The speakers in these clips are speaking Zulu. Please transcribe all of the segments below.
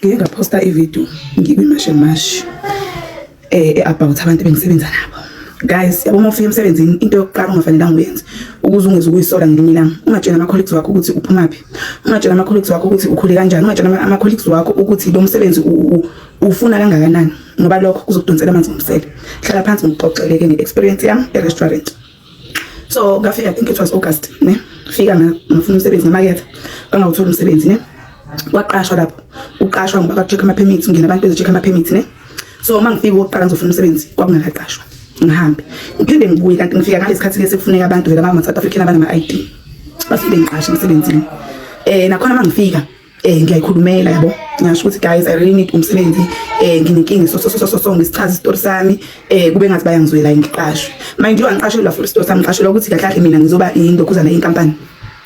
ngike ngaposta ivideo ngikwiMashemash about abantu bengisebenza nabo. Guys, yabo uma ufika emsebenzini into yokuqala ungafanelanga uyenze ukuze ungeze ukuyisola ngelinye ilanga. Ungatshela ama-colleagues wakho ukuthi uphumaphi. Ungatshela ama-colleagues wakho ukuthi ukhule kanjani. Ungatshela ama-colleagues wakho ukuthi lo msebenzi ufuna kangakanani ngoba lokho kuzokudonsela amanzi ngomsele. Hlala phansi ngixoxeleke nge-experience yami e-restaurant. So ngafika, I think it was August, ne? Fika ngafuna umsebenzi ngemakethe. Bangawuthola umsebenzi, ne? Waqashwa lapho. Uqashwa ngoba bacheck ama permits, ngina abantu bezo-check ama permits, ne? So mangifika oqala ngizofuna umsebenzi kwakungakaqashwa. Ngihambe. Ngiphinde ngibuye kanti ngifika ngalesikhathi lesi kufuneka abantu vele abama South African abana ID. Bafike ngiqashe emsebenzini. Nakhona mangifika ngiyayikhulumela yabo. Ngisho ukuthi guys, I really need umsebenzi. Nginenkinga so ngisichaza istory sami. Kube ngathi bayangizwela ngiqashwe. Mind you angiqashelwa for istory sami, ngiqashelwa ukuthi kahle mina ngizoba indokuzana yenkampani.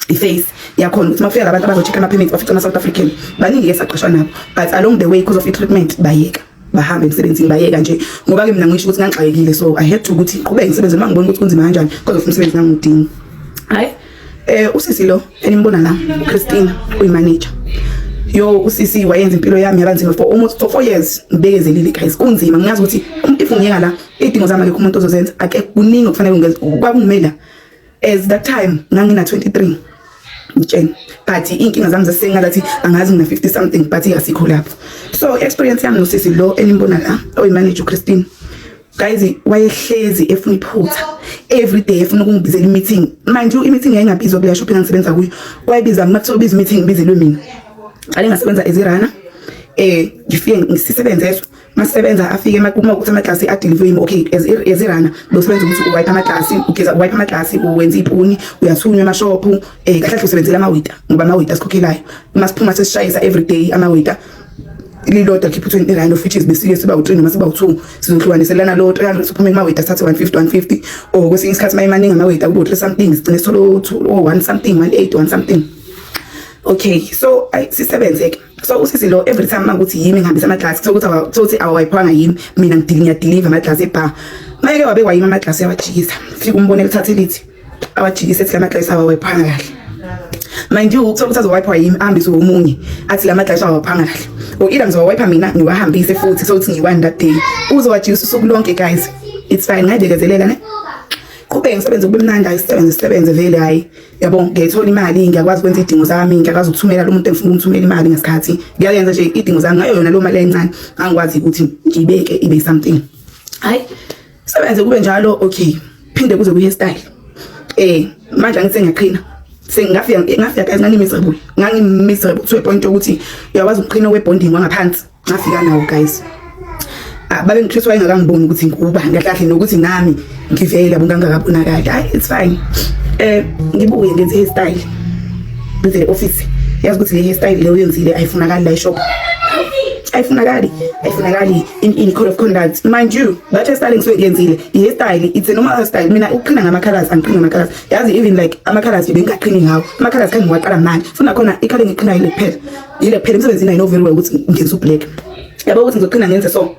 Iface yakhona ukuthi mafika labantu abazocheck ama permits bafica ama South African. Baningi esaqashwa nabo. But along the way because of treatment bayeka. Bahamba emsebenzini bayeka nje ngoba ke mina ngisho ukuthi ngangixakekile, so I had to ukuthi ngiqhubeke ngisebenze uma ngibona ukuthi kunzima kanjani because of umsebenzi ngangudinga. Hayi usisi lo enimbona la Christina uyi-manager. Yo usisi wayenza impilo yami yabanzima for almost 4 years. Ngibekezelile guys, kunzima. Ngiyazi ukuthi if ngiyeka la idingo zami akekho umuntu ozozenza, ake kuningi okufanele ngenze kwakungimela. As that time ngangina 23 ngitshena, but inkinga zami zasengathi angazi ngina 50 something, but asikho lapho. So experience yami nosisi lo enimbona la oyi-manager Christine, guys, wayehlezi efuna iphutha every day, efuna ukungibizela i-meeting. Mind you i-meeting yayingabizwa kule shop engisebenza kuyo, wayebiza makuthiwa ubiza i-meeting ngibizelwe mina. Ale ngasebenza ezirana, ngifike ngisisebenze eso masebenza afike uma ukuthi amaklasi adeliver okay ezirana losebenza ukuthi uwipe amaklasi, ugeza uwipe amaklasi, uwenza ipuni, uyathunywa emashop, kahle usebenzela amawita ngoba amawita sikhokhelayo. Masiphuma sesishayisa every day amawita lilodwa keep 20 rand of which is besike siba u3 noma siba u2 sizohlukaniselana lo 300 siphuma kumawita thathe 150 or kwesinye isikhathi mayimaningi amawita kube 3 something sigcine solo 1 something 181 something. Okay, so sisebenze ke. So usisi lo every time manguthi yimi ngihambisa amaklasi sokuthi awayiphanga yimi mina ngideliver amaklasi ebar. Mayeke wabe wayima amaklasi yawajikisa. Fika umbone uthathe lithi awajikise ethi amaklasi awayiphanga kahle. Mind you sokuthi azowayiphwa yimi ahambise omunye athi la maklasi awayiphanga kahle. O ila ngizowayiphwa mina ngiwahambise futhi sokuthi ngiwani that day. Uzowajikisa usuku lonke guys. It's fine, ngayibekezelela ne. Kube ngisebenza kube mnandi, ayisebenze vele hayi. Yabo ngiyithola imali, ngiyakwazi ukwenza idingo zami, ngiyakwazi ukuthumela lo muntu engifuna ukumthumela imali ngesikhathi. Ngiyayenza nje idingo zami ngayo yona lo mali encane. Angikwazi ukuthi ngibeke ibe something. Hayi. Sebenze kube njalo, okay. Phinde kuze kuye style. Manje angithi ngiyaqhina. Ngafika guys ngani miserable to a point ukuthi uyakwazi ukuqhina webonding wangaphansi. Ngafika nawo guys. Babe ngithuthwa wayengakangiboni ukuthi ngikuba ngakahle nokuthi nami ngivele yabo ngangakabonakala. Hayi it's fine. Ngibuye ngenze hairstyle bese office yazi ukuthi le hairstyle leyo yenzile ayifunakali la eshop, ayifunakali in code of conduct. Mind you that hairstyle ngisuke ngiyenzile i-hairstyle it's a normal hairstyle. Mina ukuqhina ngama-colors angiqhini ngama-colors, yazi even like ama-colors bengingaqhini ngawo. Ama-colors khange ngiwaqala manje funa khona ikhale ngiqhina ile phela emsebenzini I know very well ukuthi ngenza ublack. Yabo ukuthi ngizoqhina ngenze so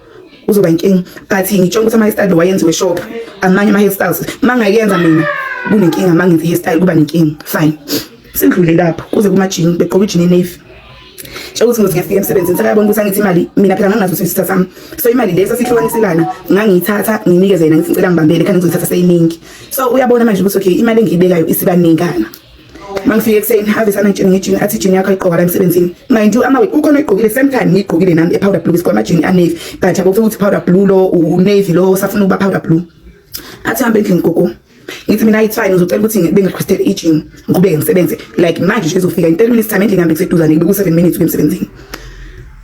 uzoba inkinga, but ngitsho ukuthi ama-hairstyle wayenziwe shop. Amanye ama-hairstyles mangayenza mina kunenkinga, mangenze hairstyle kuba nenkinga. Fine, sindlule lapho kuze kuma-jean begqoka i-jean navy. Nje ukuthi ngiyafika emsebenzini sakayabona ukuthi angithi imali mina phela ngangazo sisitha sami, so imali leyo sihlukanisela ngangiyithatha nginikeze yena ngithi ngicela ngibambele khani ngizothatha seyiningi. So uyabona manje ukuthi okay imali engiyibekayo isiba ningana. Mangifike ekseni have sana ngitshini athi jean yakho ayiqoka la emsebenzini. Mind you ama ukhona oyigqokile same time ngiyigqokile nami e-powder blue isikwa ama-jean a-navy, but yabo ukuthi powder blue lo u-navy lo safuna ukuba powder blue. Athi hambe endlini gogo ngithi mina it's fine uzocela ukuthi bengirequestele i-gym ngikube ngisebenze like manje nje ezofika in 10 minutes time endlini ngihambe kuseduzane ngibe ku7 minutes emsebenzini.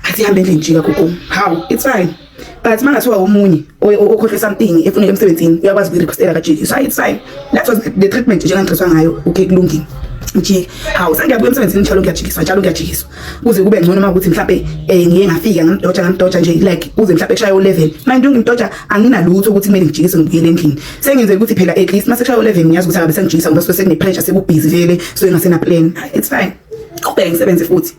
Athi hambe endlini jika gogo, how it's fine, but mangathiwa omunye okhohle something efuna emsebenzini uyakwazi ukurequestela ka-gym. So it's fine, that was the treatment nje ngangixeswa ngayo. Okay kulungile nje hawu sangiyabuya emsebenzini njalo ngiyajikiswa kuze kube ngcono uma ukuthi mhlambe ngiye ngafika ngamdoja nje like kuze mhlambe kushaye u11. Manje ngimdoja anginalutho ukuthi kumele ngijikise ngibuyele endlini. Sengenzele ukuthi phela at least mase kushaye u11 ngiyazi ukuthi akabe sengijikisa ngoba sine pressure sekubusy vele so engasena plan. It's fine, kube ngisebenze futhi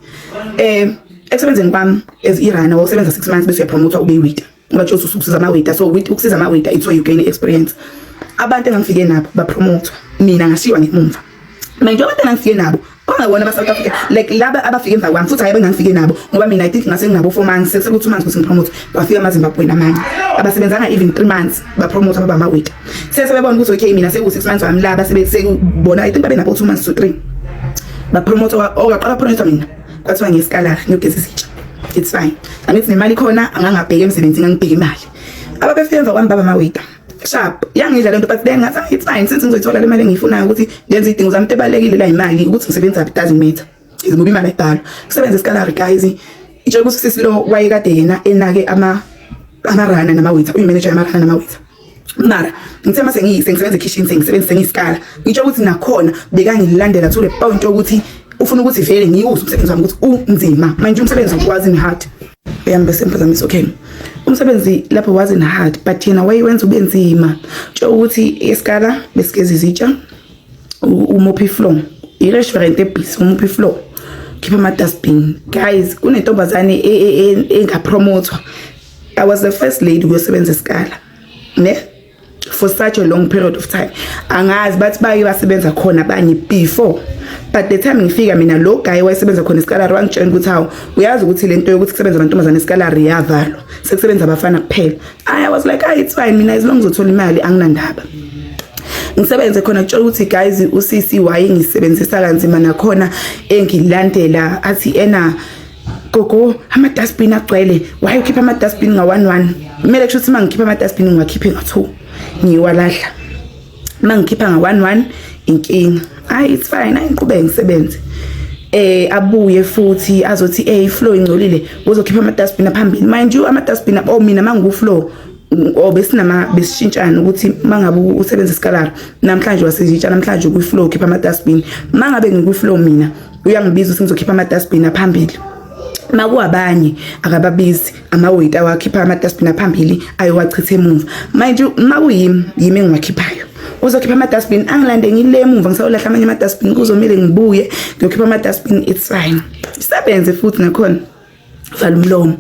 eksebenzeni kwami as irana wasebenza 6 months bese uyapromote ube waiter. Ngathi ususiza ama-waiter, so ukusiza ama-waiter it's where you gain experience. Abantu engangifike nabo bapromote mina ngashiwa ngemuva. Manje abantu engangifike nabo ongabona aba South Africa like laba abafika emva kwami futhi ayibe ngangifike nabo ngoba mina I think ngase nginabo 4 months sekuthi 2 months ukuthi ngipromote bafika amaZimbabwe namanye abasebenzanga even 3 months bapromote ababa amaweta sebebona ukuthi okay mina seku 6 months wami laba sebekubona I think babe nabo 2 months to 3 bapromote oqala promote mina kwathiwa ngesikala ngiyogeza isitsha it's fine angithi nemali khona angangabheka emsebenzini ngangibheka imali ababefika emva kwami baba amaweta sharp yangidla lento but then ngathi it's fine since ngizoyithola le mali engiyifunayo ukuthi ngenze idingo zami ebalekile la imali ukuthi ngisebenza it doesn't matter izoba imali edala kusebenza iScalary guys itsho ukuthi sisilo wayekade yena enake amarana namawetha uyimanager yamarana namawetha mara ngithe mase ngisebenza ekitchen sengisebenza ngiScala ngitsho ukuthi nakhona bekangilandela to the point ukuthi ufuna ukuthi vele ngiyuze umsebenzi wami ukuthi unzima manje umsebenzi ukwazi ni hard uyambe simphazamisa okay umsebenzi lapho wazi na hard but yena wayenza ubenzima ntsho ukuthi eScala besigeza izitsha uMopi Floor i-restaurant ebisi uMopi Floor khipha ama dustbin guys kunentombazane engapromothwa I was the first lady ukusebenza eScala ne for such a long period of time angazi bathi baye basebenza khona abanye before but the time ngifika mina lo guy wayesebenza khona eScalary wangitshela ukuthi hawo uyazi ukuthi lento yokuthi kusebenza amantombazane eScalary yavalwa sekusebenza abafana kuphela I was like it's fine mina as long as uthola imali anginandaba ngisebenze khona kutshela ukuthi guys usisi waye ngisebenzisa kanzima nakhona engilandela athi ena gogo ama dustbin agcwele waye ukhipha ama dustbin nga11 kumele kusho mangikhipha ama dustbin ngiwakhiphe nga2 ngiwalahla mangikhipha nga11 inkinga it's fine angiqhubeke ngisebenze abuye futhi azothi Floor ingcolile uzokhipha ama dustbin phambili mind you ama dustbin mina mangu Floor besishintshana ukuthi mangabe usebenza eScalary namhlanje wasizitsha namhlanje kuFloor khipha ama dustbin mangabe ngikuFloor mina uyangibiza ukuthi ngizokhipha ama dustbin phambili makuwabanye akababizi amaweta wakhipha ama dustbin phambili ayowachitha emuva manje makuyimi engiwakhiphayo uzokhipha ama dustbin angilande ngile emuva ngisawulahla amanye ama dustbin kuzomela ngibuye ngiyokhipha ama dustbin it's fine isebenze futhi nakhona vala umlomo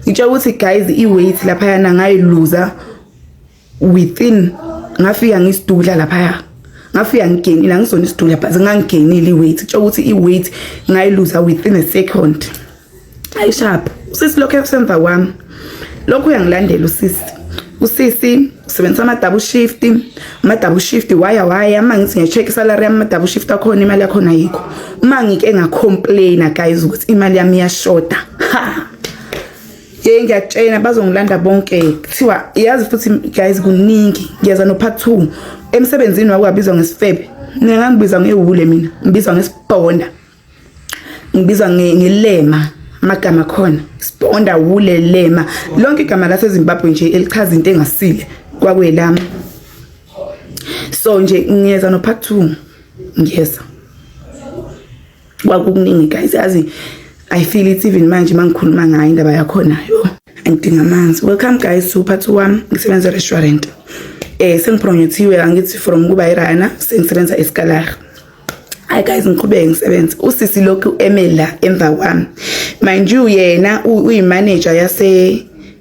ngitsho ukuthi guys iweight lapha yana ngayiluza within ngafika ngisidudla lapha ngafika ngigenile ngisona isidudla but ngangigenile iweight ngitsho ukuthi iweight ngayiluza within a second ay sharp usisi lokho esemva kwami lokho uyangilandela usisi usebenza ama double shift waya mangithi ngicheck salary yami ama double shift akhona imali yakhona yikho uma ngike ngacomplaina guys ukuthi imali yami iyashota ngiyatshena bazongilanda bonke kuthiwa yazi futhi guys kuningi ngiyeza no part 2 emsebenzini wakwabizwa ngesifebe ngangibizwa ngewule mina ngibizwa ngesibonda ngibizwa ngelema magama khona sibonda wule lema lonke igama laseZimbabwe nje elichaza into engasile kwakwelami so nje ngiyeza no part 2 ngiyeza kwakuningi guys yazi I feel it even manje mangikhuluma ngayo indaba yakhona yo ngidinga amanzi welcome guys to part 1 ngisebenza restaurant sengipromothiwe angithi from kuba irana sengisebenza eScalary hi guys ngiqhubeke ngisebenza usisi lokhu emela emva kwami mind you yena uyimanager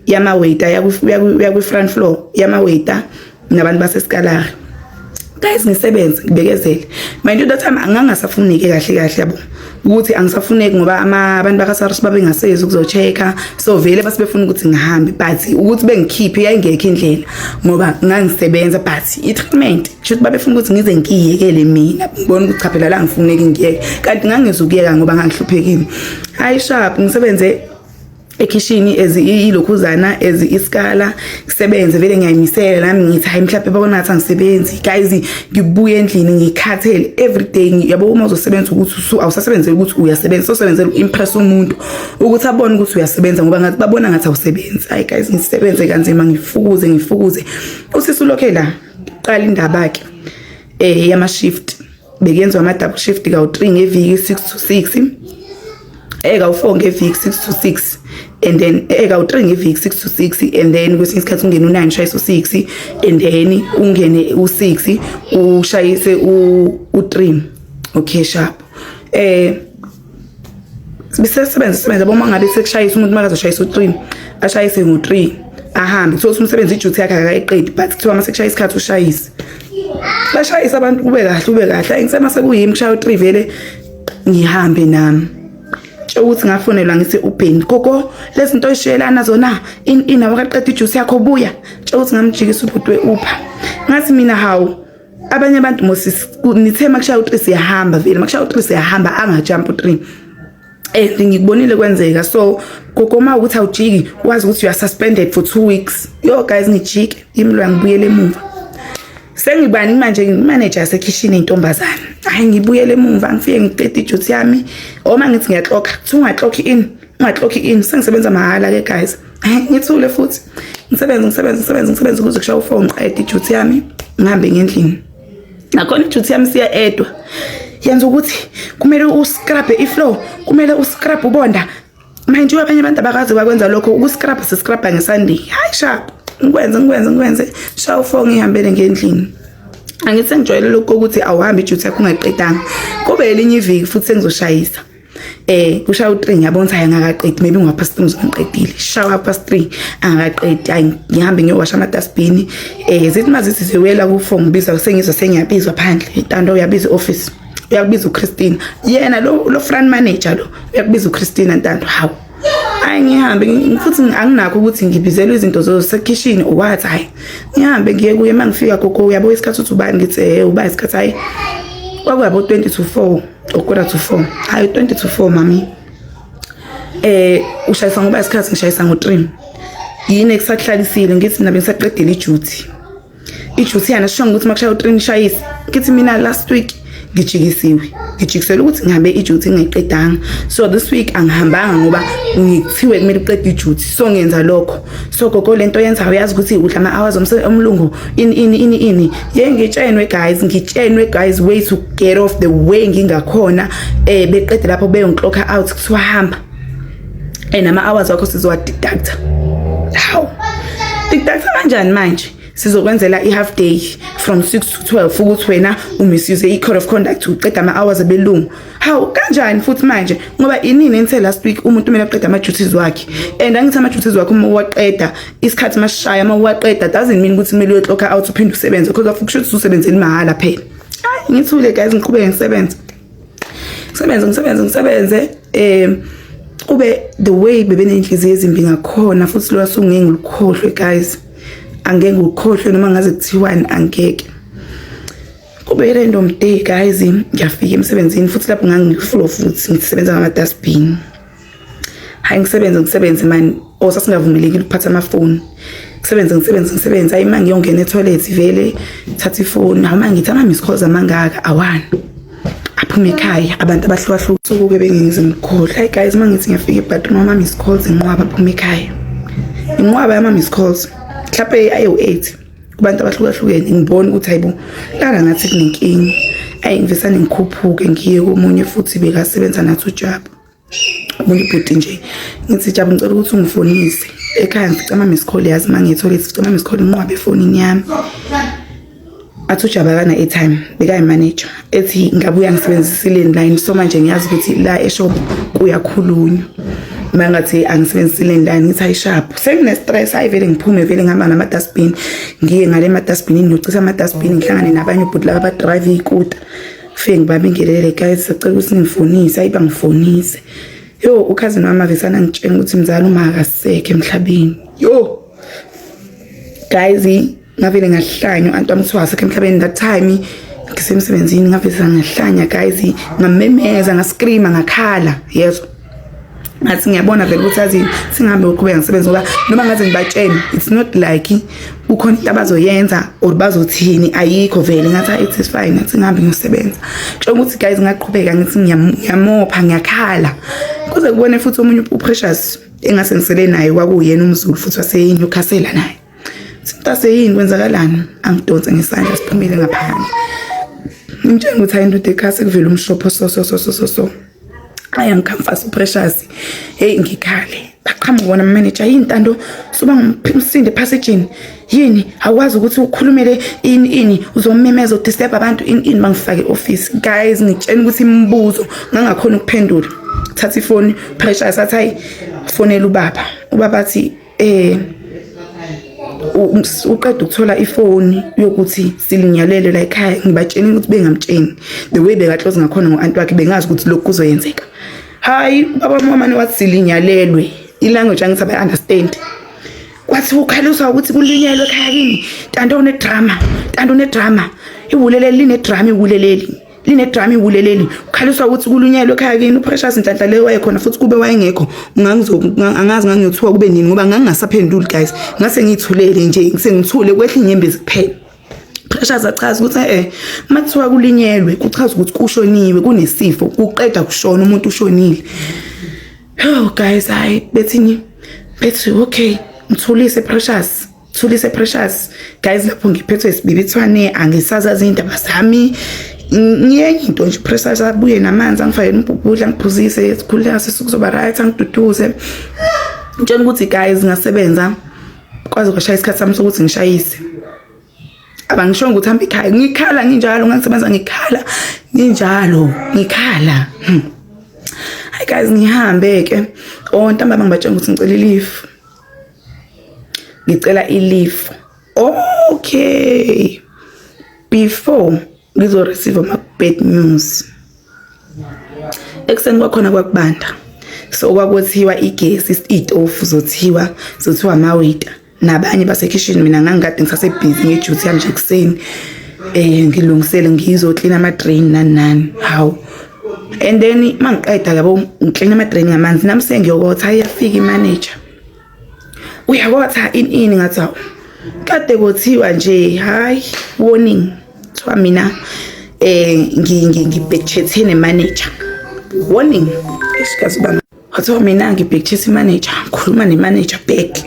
yamaweta yakwi front floor yamaweta nabantu baseScalary guys ngisebenza ngibekezele mind you that time angangasafuneki kahle yabo ukuthi angisafuneki ngoba abantu bakaSARS babengasezi ukuzochecka so vele basebefuna ukuthi ngihambe but ukuthi bengikhiphe yayingekho indlela ngoba ngangisebenza but i-treatment shothi babefuna ukuthi ngize ngiyekele mina ngibona ukuthi cha phela la ngifuneki ngiyeke kanti ngangizukuyeka ngoba ngangihluphekile hayi sharp ngisebenze ekitchen ilokhuzana iScala kusebenze vele ngiyayimisela nami ngithi hayi mhlawumbe babona ngathi angisebenzi guys ngibuye endlini ngikhathele every day yabo uma uzosebenza ukuthi awusasebenzele ukuthi uyasebenza usebenzele impress umuntu ukuthi abone ukuthi uyasebenza ngoba ngathi babona ngathi awusebenzi hayi guys ngisebenze kanzima ngifukuze usisi lokhe la qala indaba yakhe yama shift bekenzwa ama double shift ka3 ngeviki 6 to 6 u4 ngeviki 6 to 6 and then u3 ngeviki 6 to 6 and then kwesinye isikhathi ungene u9 shayise u6 and then ungene u6 ushayise u3 okay sharp bisebenza boma ngabe sekushayisa umuntu makazoshayisa u3 ashayise ngo3 ahambe so umsebenzi iduty yakhe akayiqedi but kuthiwa mase kushayisa isikhathi ushayise bashayisa abantu ube kahle ngisema sekuyimi kushaya u3 vele ngihambe nami ukuthi ngafonelwa ngithi uBheni gogo lezinto oyishiyelana zona in awaqeda ijuice yakho buya ukuthi ngamjikisa ubhuti weUber ngathi mina hawu abanye abantu Moses nithe makushaya u3 siyahamba vele makushaya u3 siyahamba angajump u3 ngikubonile kwenzeka so gogo ma ukuthi awujiki wazi ukuthi you are suspended for 2 weeks yo guys ngijike imlwa ngibuyele emuva sengibani manje ngimanager yasekitchen intombazana hayi ngibuyele emuva ngifike ngiqeda ijuice yami oma ngithi ngiyaqoqa kuthi ungaqoqi in sengisebenza mahala ke guys ngithule futhi ngisebenza ukuze kushaya u4 ngiqeda ijuice yami ngihambe ngendlini nakhona ijuice yami siya edwa yenza ukuthi kumele uscrub ifloor kumele uscrub ubonda manje abanye abantu abakazi bakwenza lokho ukuscrub siscrubha ngeSunday hayi sharp ngikwenze shaya u4 ngihambele ngendlini angithi ngijwayele lokho ukuthi awuhambi ijuice yakho ungaqedanga kube elinye iviki futhi sengizoshayisa kushaya u3 ngiyabona ukuthi angakaqedi maybe ngapast 3 ngizoqedile shaya past 3 angakaqedi hayi ngihambe ngiyowasha ama dustbin zithi mazisi siwela ku4 ngibiza sengiyabizwa phandle intando uyabiza office uyakubiza uChristina yena lo front manager lo uyakubiza uChristina ntando hawu hayi ngihambe futhi anginakho ukuthi ngibizele izinto zosekitchen what hayi ngihambe ngiye kuye mangifika gogo uyabo isikhathi uthi ubani ngithi uba isikhathi hayi kwakuyabo 20 to 4 okora to 4 hayi 20 to 4 mami ushayisa ngoba isikhathi ngishayisa ngo3 yini ekusahlalisile ngithi mina bengisaqedela ijuice yana sho ukuthi makushaya u3 ngishayisa ngithi mina last week ngijikisela ukuthi ngihambe ijuice ngiqedanga so this week angihambanga ngoba ngithiwe kumele uqede ijuice so ngenza lokho so gogo lento yenza uyazi ukuthi udla ama hours omlungu ini ngitshenwe guys way to get off the way ngingakhona beqede lapho beyongixoka out kuthiwa hamba nama hours wakho sizowa deduct how deduct kanjani manje sizokwenzela ihalf day from 6 to 12 ukuthi wena umisuse icode of conduct uqeda ama hours ebelungu how kanjani futhi manje ngoba inini ense last week umuntu kumele aqeda ama duties wakhe and angithi ama duties wakhe uma waqeda isikhathi masishaya uma waqeda doesn't mean ukuthi kumele uyoclock out uphinde usebenze because of ukuthi usebenzele mahala phela hayi ngithule guys ngiqhubeke ngisebenze kube the way bebenenhliziyo ezimbi ngakhona futhi lo wasungeke ngikhohlwe guys angeke ngikhohlwe noma ngaze kuthiwani angeke kube random day guys ngiyafika emsebenzini futhi lapho ngangiflow futhi ngisebenza ngama dustbin hayi ngisebenze man osasingavumelekile ukuphatha amafoni ngisebenza hayi manje ngiyongena etoilet vele thatha ifoni noma ngithi ama miss calls amangaka awani aphume ekhaya abantu abahlukahlukene sokuke bengize ngikhohlwa hayi guys mangithi ngiyafika ebathroom ama miss calls inqwaba aphume ekhaya inqwaba yama miss calls mhlawumbe ayo8 kubantu abahlukahlukene ngibona ukuthi hayibo lana ngathi kunenkingi ngivesane ngikhuphuke ngiye komunye futhi bekasebenza nathi uJabu umunye ibhuti nje ngithi Jabu ngicela ukuthi ungifonise ekhaya ngifica ama miss call yazi mangithola ngifica ama miss call inqwabe efonini yami athi uJabu akana airtime bekayi manager ethi ngabuya ngisebenzisa ilandline so manje ngiyazi ukuthi la eshop kuyakhulunywa mangathi angisebenzisa ilandline ngithi hayi sharp sengine stress ayivele ngiphume vele ngihamba nama dustbin ngiye ngale ma dustbin ngiyocisa ama dustbin ngihlangane nabanye ubhuti laba drive ikuta fike ngibabingelele guys sicela ukuthi ngifonise ayiba ngifonise yo ukhazini wami avesana ngitshela ukuthi mzala uma akasekho emhlabeni yo guys ngavele ngahlanya antu amthiwa asekho emhlabeni that time ngisemsebenzini ngavele ngahlanya guys ngamemeza ngascreama ngakhala yeso ngathi ngiyabona vele ukuthi azi singahambe uqhubeka ngisebenza ngoba noma ngaze ngibatshene it's not like ukhona into abazoyenza or bazothini ayikho vele ngathi it is fine ngathi ngihambe ngisebenza kusho ukuthi guys ngaqhubeka ngithi ngiyamopha ngiyakhala kuze kubone futhi omunye uPrecious engasengisele naye kwakuyena umZulu futhi waseNewcastle naye sintase yini kwenzakalani angidonse ngesandla siphumile ngaphandle ngitshela ukuthi hayi into ekhasi kuvela umshopho so ayangikhamfasa uPrecious hey ngikhale baqhamuka bona manager yini ntando soba ngimsinde passaging yini awazi ukuthi ukhulumele ini uzommemeza udisturb abantu ini bangifake office guys ngitshela ukuthi imibuzo ngangakhona ukuphendula thatha ifoni Precious athi hayi fonela ubaba athi uqeda ukuthola ifoni yokuthi silinyalele la ekhaya ngibatshela ukuthi bengamtsheni the way bekaclose ngakhona ngo-anti wakhe bengazi ukuthi lokhu kuzoyenzeka. Hayi baba mama wathi silinyalelwe ilanguage angithi abayi-understand. Kwathi ukhaliswa ukuthi kulinyelwe ekhaya kini tanto unedrama iwuleleli linedrama iwuleleli ukhaliswa ukuthi kulunyelwe ekhaya kini. uPrecious Nhlanhla le wayekhona futhi kube wayengekho angazi ngangiyothuka kube nini ngoba ngangingasaphenduli guys ngase ngithulele nje sengithule kwehla inyembezi kuphela. Precious achaza ukuthi mathiwa kulinyelwe kuchaza ukuthi kushoniwe kunesifo kuqeda kushona umuntu ushonile. Oh guys bethi okay ngithulise Precious guys lapho ngiphethwe isibibithwane angisazazi indaba zami ngiyenye into nje. Precious abuye namanzi angifakele umbhubhudla ngiphuzise sikhuleka sikuzoba right angiduduse ngitshela ukuthi guys ngasebenza kwaze kwashaya isikhathi sami sokuthi ngishayise. Abangisho ukuthi hamba ekhaya ngikhala nginjalo ngisebenza ngikhala. Hi guys ngihambe ke ntambama ngibatshela ukuthi ngicela i-leave. Okay before ngizo receive ama bad news ekseni kwakhona kwakubanda so kwakuthiwa igesi itofu zothiwa amawita nabanye basekitchen. Mina ngangikade ngisasebhizi ngeduty yami nje kuseni ngilungisele ngizoclean ama drain nani how and then mangiqeda yabo ngiclean ama drain ngamanzi nami sengiyokotha iyafika imanager uyakotha ini ngathi awu kade kuthiwa nje hayi warning thiwa mina ngibhekchethe nemanager warning esikazuba hathiwa mina ngibhekchethe imanager ngikhuluma nemanager back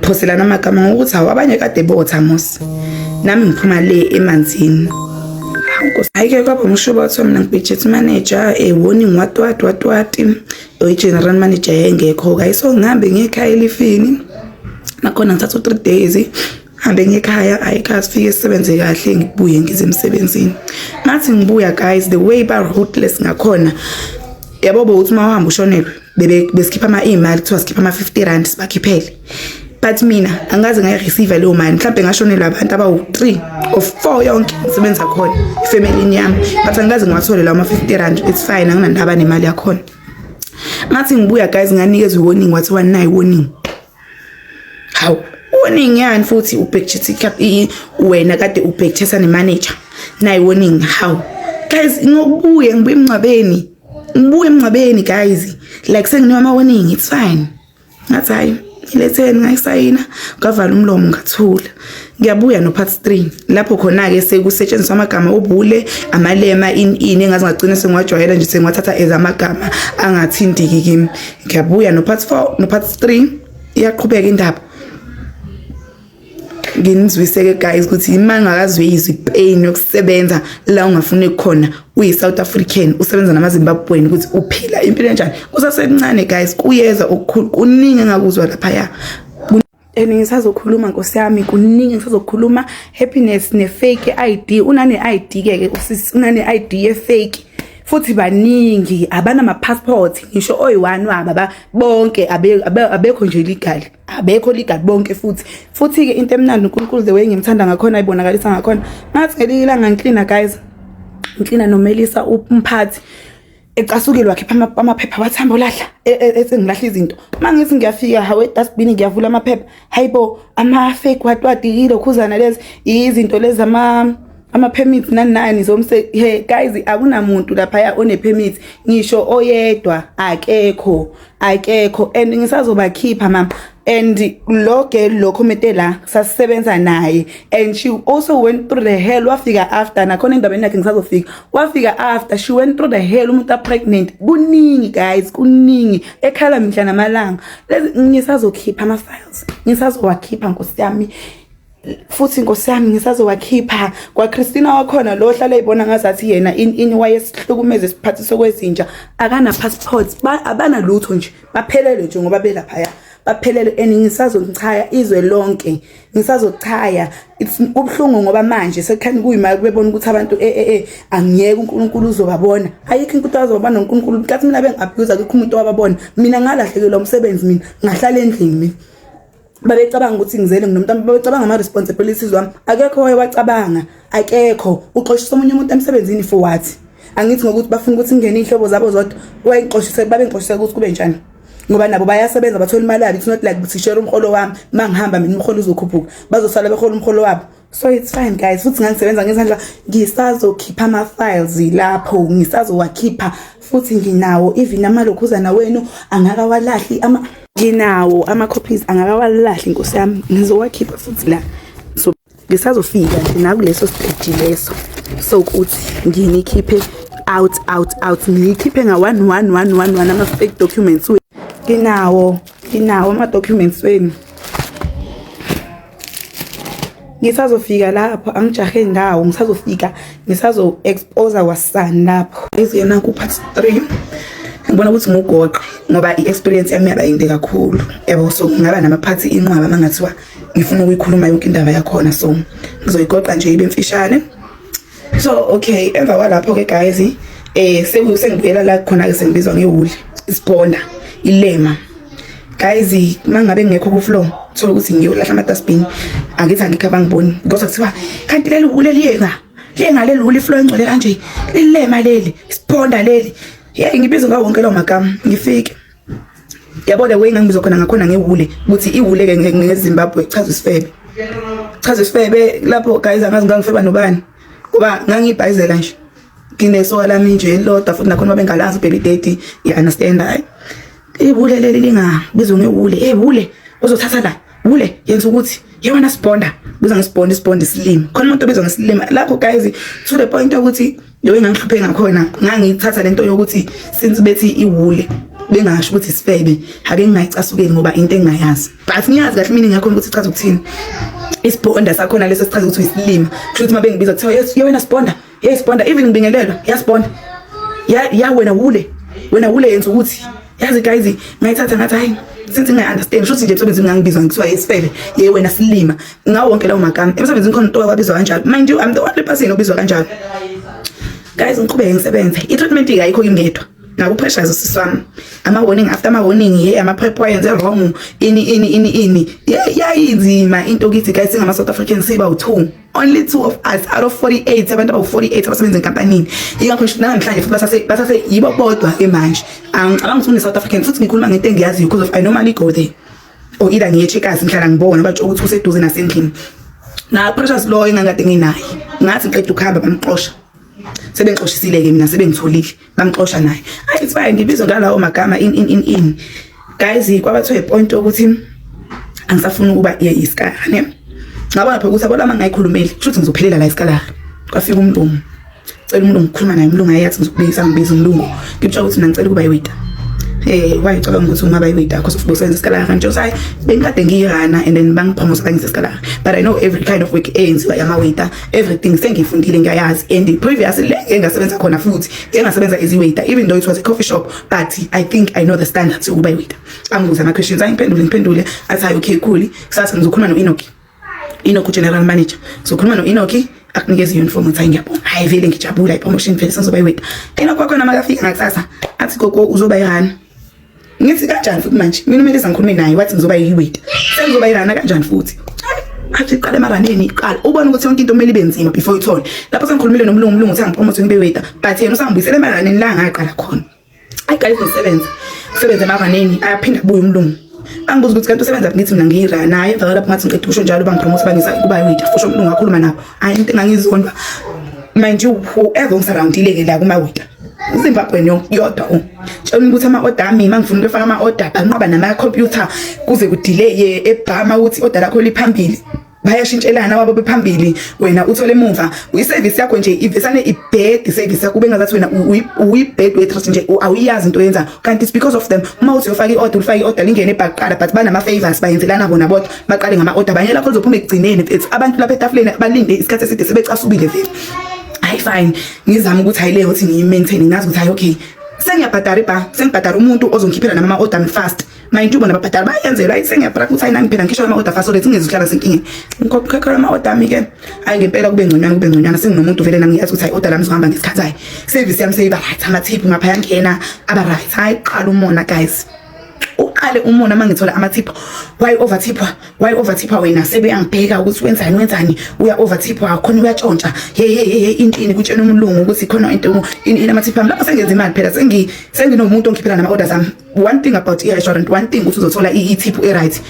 phoselana amagama ngokuthi abanye kade botha mos nami ngiphuma le emanzini. Ayike kwaba umshuba wathi mina ngibhekchethe manager warning watwati general manager yengekho guys so ngihambe ngekhaya elifini nakhona ngithatha 3 days hambe ngekhaya ayikhazi fike isebenze kahle ngibuye ngize emsebenzini. Ngathi ngibuya guys the way ba ruthless ngakhona yabo bokuthi mawahamba ushonelwe besikipha imali kuthiwa sikipha ama-50 rand sibakhiphele but mina angaze ngayireceive leyo mali mhlawumbe ngashonelwa abantu abawu-3 or 4 yonke ngisebenza khona ifamily yami but angaze ngiwathole lawo ama-50 rand. It's fine anginandaba nemali yakhona. Ngathi ngibuya guys nganikezwe warning wathi wanayi warning. How warning yani futhi ubhekchethe wena kade ubhekchetha nemanager nayi warning how guys ngokubuye ngibuye emncwabeni guys like senginiwa ama warning it's fine. Ngathi hayi iletheni ngayisayina ngavala umlomo ngathula ngiyabuya no part 3 lapho khona ke sekusetshenziswa amagama obule amalema ini engazi ngagcina sengiwajwayela nje sengiwathatha ezamagama angathindiki kimi. Ngiyabuya no part 4 no part 3 iyaqhubeka indaba. Nginizwiseke guys ukuthi imali ngakazwizwe ipain yokusebenza la ungafuni khona uyi-South African usebenza namaZimbabwean ukuthi uphila impilo enjani kusasencane guys kuyeza okukhulu kuningi engakuzwa lapha ngisazokhuluma Nkosi yami kuningi ngisazokhuluma happiness ne-fake ID unane-ID ke usisi unane-ID ye-fake futhi baningi abanama-passport ngisho oyi-1 wabo bonke abekho nje legal bonke futhi ke into emnandi uNkulunkulu the way ngimthanda ngakhona ayibonakalisa ngakhona ngathi ngelinye ilanga ngiklina guys ngiklina noMelisa umphathi ecasukile wakhipha amaphepha wathamba olahla esengilahla izinto mangithi ngiyafika hawe dustbin ngiyavula amaphepha hayibo ama-fake watwadikile khuzana lezi izinto lezi ama-permits nani zomse guys akunamuntu lapha one-permits ngisho oyedwa akekho and ngisazobakhipha mama and lo committee la sasisebenza naye and she also went through the hell wafika after nakhona indabeni yakhe ngisazofika wafika after she went through the hell umuntu pregnant kuningi guys kuningi ekhala mihla namalanga lezi ngisazokhipha ama-files ngisazowakhipha Nkosi yami futhi Nkosi yami ngisazowakhipha kwaChristina wakhona lo hlala eyibona ngazathi yena ini wayesihlukumeze isiphathi sokwezinja akana passports abana lutho nje baphelele nje ngoba belapha baphelele ngisazochaya izwe lonke ngisazochaya ubhlungu ngoba manje sekukhani kuyimali bebona ukuthi abantu angiyeke uNkulunkulu uzobabona ayikho inkuthu azobabona uNkulunkulu kathi mina bengabhuza akho umuntu wababona mina ngalahlekelwa umsebenzi mina ngahlala endlini mina babecabanga ukuthi ngizele nginomntwana, babecabanga ama responsibilities wami. Akekho wayewacabanga, akekho. Uxoshisa omunye umuntu emsebenzini for what? Angithi ngokuthi bafuna ukuthi ngene ihlobo zabo zodwa, wayengixoshise babengixoshisa ukuthi kube njani. Ngoba nabo bayasebenza bathola imali yabo. It's not like ukuthi share umholo wami mangihamba mina umholo uzokhuphuka, bazosala behola umholo wabo. So it's fine guys. Futhi ngisebenza ngezandla, ngisazokhipha ama files lapho, ngisazowakhipha futhi nginawo even amalokuzana wenu angakawalahli nginawo ama copies angakawalahli inkosi yami, ngizowakhipha futhi la. So ngisazofika nje nakuleso stage leso so ukuthi nginikhiphe out ngikhiphe nga 1 ama fake documents. Nginawo ama documents wenu. Ngisazofika lapho, angijahe ndawo, ngisazofika ngisazo expose wasani lapho. Iziyena ku part 3 ngibona ukuthi ngugoqe ngoba i-experience yami yaba yinde kakhulu. Yabo so ngaba namaphathi inqwaba mangathiwa ngifuna ukuyikhuluma yonke indaba yakhona, so ngizoyigoqa nje ibe mfishane. So okay, emva kwalapho ke guys sengibuyela la khona ke sengibizwa ngewuli isibonda ilema. Guys mangabe ngekho ku floor thola ukuthi ngiyolahla ama dustbin, angithi angikho bangiboni because kuthiwa kanti leli ule liyenga leli ule floor engcwele kanje lilema leli isibonda leli. Yeah, ngibizwa ngawo wonke lawo magama ngifike. Yabona we ngangibizwa khona ngakhona ngewule ukuthi iwule ke ngeZimbabwe chaza isifebe lapho guys angazi ngangifeba nobani kuba ngangibhayizela nje nginesoka lami nje lodwa futhi nakhona bengalazi baby daddy. You understand? Hayi iwule leli lingabizwa ngewule wule uzothatha la wule yenza ukuthi yewona sibonda biza ngesibonda slim khona umuntu obizwa ngesilima lapho guys to the point ukuthi yo ngangihlupheka ngakhona ngangithatha lento yokuthi since bethi iwule bengasho ukuthi isifebe ake ngingayicasukeli ngoba into engingayazi but ngiyazi kahle mina ngakhona ukuthi ichaza ukuthini isibonda sakhona leso sichaza ukuthi isilima futhi mabe ngibiza kuthiwa yewena sibonda sibonda even ngibingelelwa yasibonda ya wena wule yenza ukuthi yazi guys ngayithatha ngathi hayi since nginga-understand futhi nje emsebenzini ngangibizwa ngithiwa isifebe wena silima ngawo wonke lawo magama emsebenzini khona umuntu wabizwa kanjalo. Mind you, I'm the only person obizwa kanjalo guys. Ngiqhubeke ngisebenze i-treatment ayikho ngingedwa nabo pressures usiswami ama warning after ama warning ama prep wayenze wrong ini yayinzima into kithi guys ngama South Africans siba u2 only 2 of us out of 48 abantu aba 48 abasebenza enkampanini ingakho ngisho namhlanje futhi basase yibo bodwa ke manje angicabanga ukuthi South African futhi ngikhuluma ngento engiyaziyo because of I normally go there or either ngiye checkers ngihlala ngibona bathi ukuthi useduze nasendlini na pressures lo engangade nginayo ngathi ngiqeda ukuhamba bamxosha sebengixoshisile ke mina sebengitholile bamxosha naye. It's fine ngibizwa ngalawo magama in guys kwabathiwa ipoint ukuthi angisafuna ukuba isikane ngabona phela ukuthi abona mangayikhulumeli futhi ngizophelela la isikala kwafika umlungu cela umlungu ukukhuluma naye umlungu ayathi ngizokubisa ngibiza umlungu ngibitsha ukuthi mina ngicela ukuba yiwaiter. Wayicabanga ukuthi ungaba yiwaiter because of bosenza isikala kanje sayi bengikade ngiyirana and then bangipromote bangisa isikala but I know every kind of work eyenziwa yama waiter everything sengifundile ngiyayazi and previously le engasebenza khona futhi engasebenza as waiter even though it was a coffee shop but I think I know the standards ukuba yiwaiter. Angibuza ama questions ngiphendule athi okay cool kusasa ngizokhuluma no Enoch general manager sokhuluma no Enoch akunikeza uniform uthi ngiyabonga hayi vele ngijabula ipromotion vele senzoba yiwaiter. Enoch kwakhona makafika ngakusasa athi gogo uzoba yirana ngithi kanjani futhi manje mina kumele sangikhulume naye wathi ngizoba yiwaiter sengizoba yirana kanjani futhi athi qala emaraneni iqala ubona ukuthi yonke into kumele ibe nzima before uthole lapho sengikhulumile nomlungu uthi angipromote ngibe waiter but yena usangibuyisela emaraneni la ngaqala khona. Hayi guys ngisebenza emaraneni ayaphinda kubuye umlungu angibuza ukuthi kanti usebenza ngithi mina ngiyirana naye emva lapho ngathi ngiqeda usho njalo bangipromote bangisa kuba yiwaiter futhi umlungu ngakhuluma nabo hayi into engangizondwa mind you whoever ngisurroundile ke la kuma waiter Zimbabwe yodwa tshela ukuthi ama-order ami mangifuna ukufaka ama-order banqoba nama-computer kuze kudelay ebhama ukuthi order lakho liphambili bayashintshelana wabo bephambili wena uthole emuva uyiservice yakho nje ivesane ibed service yakho bengazathi wena uyibed waitress nje awuyazi into yenza kanti it's because of them uma uthi ufaka i-order ufaka i-order lingene ebhaqala but banama-favors bayenzelana bona bodwa baqale ngama-order banye lakho lizophuma ekugcineni it's abantu lapha etafuleni balinde isikhathi eside sebecasubile vele. Hayi fine ngizama ukuthi hayi leyo ukuthi ngiyi-maintain ngazi ukuthi hayi okay sengiyabhadara sengibhadara umuntu ozongikhiphela nama order fast mind you bona babhadara bayenzela hayi sengiyabhadara ukuthi hayi nami phela ngikhishwa ama order fast so lethi ngizohlala senkingeni ngikhokhela ama order ami ke hayi ngempela kube ngconywana senginomuntu vele nami ngiyazi ukuthi hayi order lami zohamba ngesikhathi hayi service yami seyiba right ama tip ngapha yangena aba right hayi qala umona guys uqale umona mangithola amathipho why overtipper wena sebeyangibheka ukuthi wenzani uya overtipper khona uyatshontsha hey intini kutshena umlungu ukuthi khona into inamathipho ami lapho sengenza imali phela senginomuntu ongikhiphela nama orders ami. One thing about i-restaurant, one thing ukuthi uzothola i-tip right,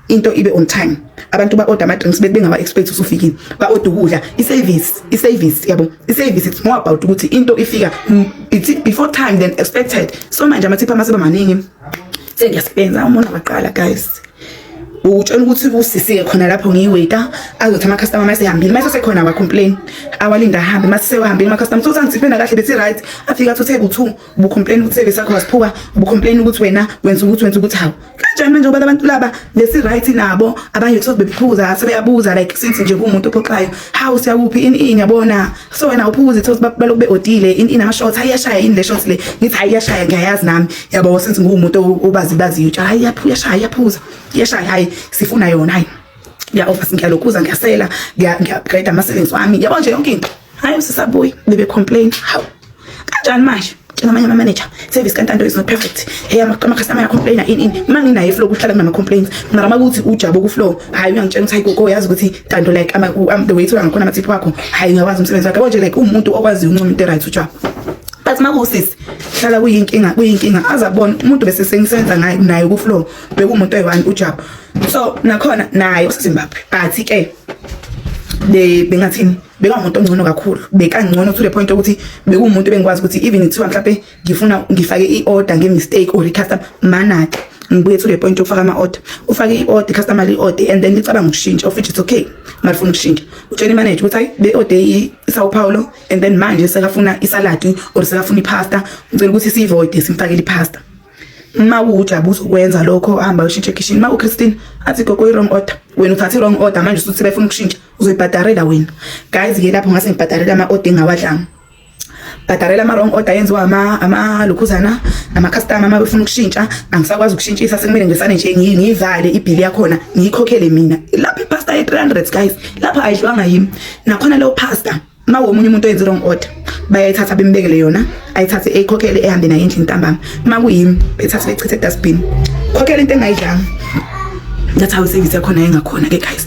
into ibe on time. Abantu ba order ama drinks bengaba expect usufikile ba order ukudla. I-service yabo, i-service it's more about ukuthi into ifika before time than expected. So manje amathipho amaseba maningi sengiyasebenza umona baqala guys. Utshela ukuthi usisike khona lapho ngiyiwaiter azothi ama customer mase hambile mase sekhona ba complain awalinda hambe mase sewahambile ama customer so sangithipenda kahle bethi right afika to table 2 ubu complain ukuthi service yakho wasiphuka ubu complain ukuthi wena wenza ukuthi hawu kanjani manje ngoba abantu laba lesi right nabo abanye kuthi bebiphuza sebeyabuza like since nje kumuntu ophoxayo how siyakuphi ini yabona so wena uphuze ukuthi baloku beodile ini ama shots ayashaya ini le shots le ngithi ayashaya ngiyayazi nami yabo since ngumuntu obazibaziyo utsha yaphuza yashaya hayi sifuna yona hayi offer ngiyalokhuza ngiyasela ngiya-upgrade ama-savings wami yabo nje yonke into hayi usisabuyi bebe complain hawu kanjani manje tshela amanye ama-manager service kantanto is not perfect hey ama-customer ayacomplaina ini uma nginayo iflow kuhlala kunama-complaints mara ukuthi ujabo ku-flow hayi uyangitshela ukuthi hayi gogo yazi ukuthi tanto like the way ithola ngakhona amathipho wakho hayi ngiyakwazi umsebenzi wakho yabo nje like umuntu okwaziyo uncoma into right ujabo. But makusisi hlala kuyinkinga azabona umuntu bese sengisebenza naye ku flow bekumuntu oyi1 ujabo so nakhona naye useZimbabwe but ke bengathini bekumuntu ongcono kakhulu bekangcono to the point ukuthi bekumuntu bengikwazi ukuthi even ithiwa mhlawumbe ngifake i-order nge-mistake or i-customer manade ngibuye to the point yokufaka ama-order ufake i-order customer li-order and then licabanga ukushintsha of which it's okay marifuna ukushintsha utshela i-manager ukuthi hayi le-order i-Sao Paulo and then manje sekafuna isaladi or sekafuna ipasta ngicela ukuthi siyivoide simfakele ipasta. Uma uJabu uzokwenza lokho ahamba ushintshe kitchen ma uChristine athi gogo i-wrong order wena uthathe i-wrong order manje usuthi befuna ukushintsha uzoyibhadarela wena guys ke lapho ngase ngibhadarela ama-order engawadlanga bhadarela ama-wrong order yenziwa ama-lokhuzana ama-customer uma befuna ukushintsha angisakwazi ukushintshisa sekumele ngisane nje ngiyivale ibhili yakhona ngiyikhokhele mina lapho ipasta ye-300 guys lapho ayidliwanga yimi nakhona leyo pasta ma womunye umuntu oyenza wrong order bayayithatha bembekele yona ayithathe eyikhokhele ehambe nayo endlini ntambama ma kuyimi bethatha beyichithe dustbin khokhela into engayidlanga. That's how service yakhona engakhona ke guys.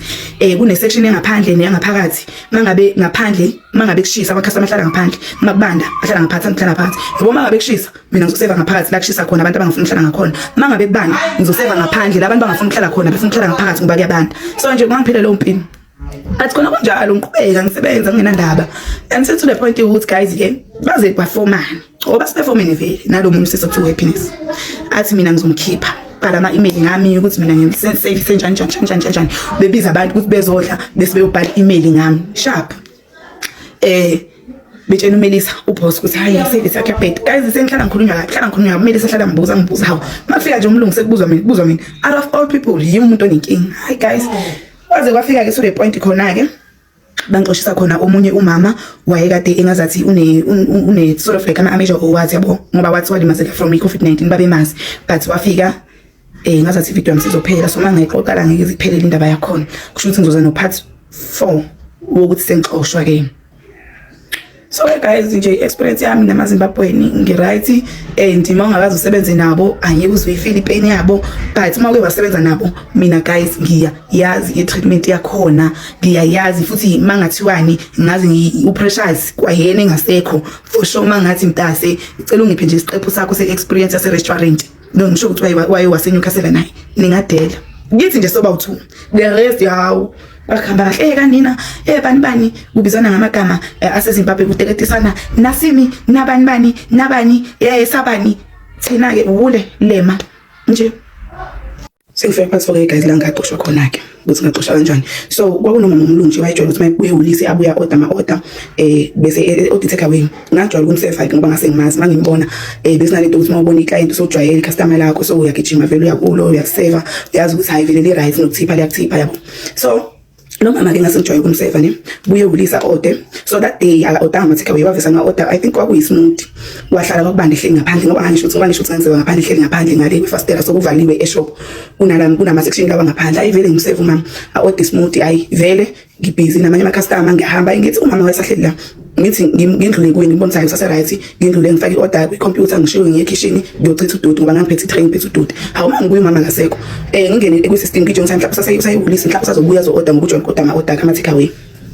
Kune section engaphandle neyangaphakathi mangabe ngaphandle mangabe kushisa ama-customer ahlala ngaphandle makubanda ahlala ngaphansi angihlala phansi yabo mangabe kushisa mina ngizoseva ngaphansi la kushisa khona abantu abangafuni ukuhlala ngakhona mangabe kubanda ngizoseva ngaphandle la abantu abangafuni ukuhlala khona befuna ukuhlala ngaphansi ngoba kuyabanda so nje kungangiphile lo mpini athi khona kunjalo ngiqhubeka ngisebenza nginandaba and to the point ukuthi guys ke baze performane oba siperformene vele nalomunye useso to happiness athi mina ngizomkhipha bhala ama-email ngami ukuthi mina ngisenze njani bebiza abantu ukuthi bezodla bese beyobhala i-email ngami sharp betshena uMelisa uboss ukuthi hayi service yakhe bed guys sengihlala ngikhulunywa uMelisa hlala ngibuza hawo mafika nje umlungu sekubuzwa mina out of all people yimi umuntu onenkinga hayi guys waze kwafika ke so the point khona ke bangixoshisa khona omunye umama wayekade engazathi une sort of like ama-major awards yabo ngoba wathi walimazeka from i-COVID-19 babemazi but wafika ngazathi ivideo yami sizophela so mangayixoxala ngeke iziphelele indaba yakhona kusho ukuthi ngizoza no part 4 wokuthi sengixoshwa ke. So guys nje experience yami namaZimbabweni ngiright and uma ungakazi usebenze nabo angeke uzoyifeel ipain yabo but uma uke wasebenza nabo mina guys ngiyayazi i-treatment yakhona ngiyayazi futhi mangathiwani ngazi upressures kwayena engasekho for sure mangathi mtase icela ungiphe nje isiqephu sakho se-experience yase-restaurant no ngisho ukuthi waye waseNewcastle naye ningadela ngithi nje soba u2 the rest yawo bakhamba kahle kanina bani kubizana ngamagama aseZimbabwe kuteketisana nasimi nabani sabani thina ke ule lema nje sengifike phansi for guys la ngaxoshwa khona ke ukuthi ngaxoshwa kanjani so kwakunoma umlungu nje wayejwayela ukuthi mayibuye ulisi abuya order ama-order bese order take away ngajwayela ukumsefa ngoba ngase ngimazi mangimbona besinalento ukuthi mawubona iclient usojwayela icustomer lakho so uyagijima vele uyakulo uyaseva uyazi ukuthi hayi vele li right nokuthipha liyakuthipha yabo so lo mama ke ngasengijoye kumseva ne buye ulisa order so that day order ama-take away wavesa nga-order I think kwakuyismoothie wahlala kwakubanda ehleli ngaphandle ngoba ngisho ukuthi ngenziwa ngaphandle ehleli ngaphandle ngale kwifastela sokuvaliwe eshop kunama-section lawa ngaphandle ayi vele ngimseva umama a-order smoothie ayi vele ngibhizi namanye ama-customer ngiyahamba ngithi umama wayesahleli la ngithi ngindlule kuwe ngibonisa kusasa right ngindlule ngifake i-order kwi-computer ngishiwe ngiye ekitchen ngiyochitha ududu ngoba ngangiphethe i-train phethe ududu hawu mangibuye umama ngasekho ngingene kwi-system ngijonge mhlawumbe usayihulisa mhlawumbe usazobuya zo-order ngokujoyina kodwa ama-order kama-takeaway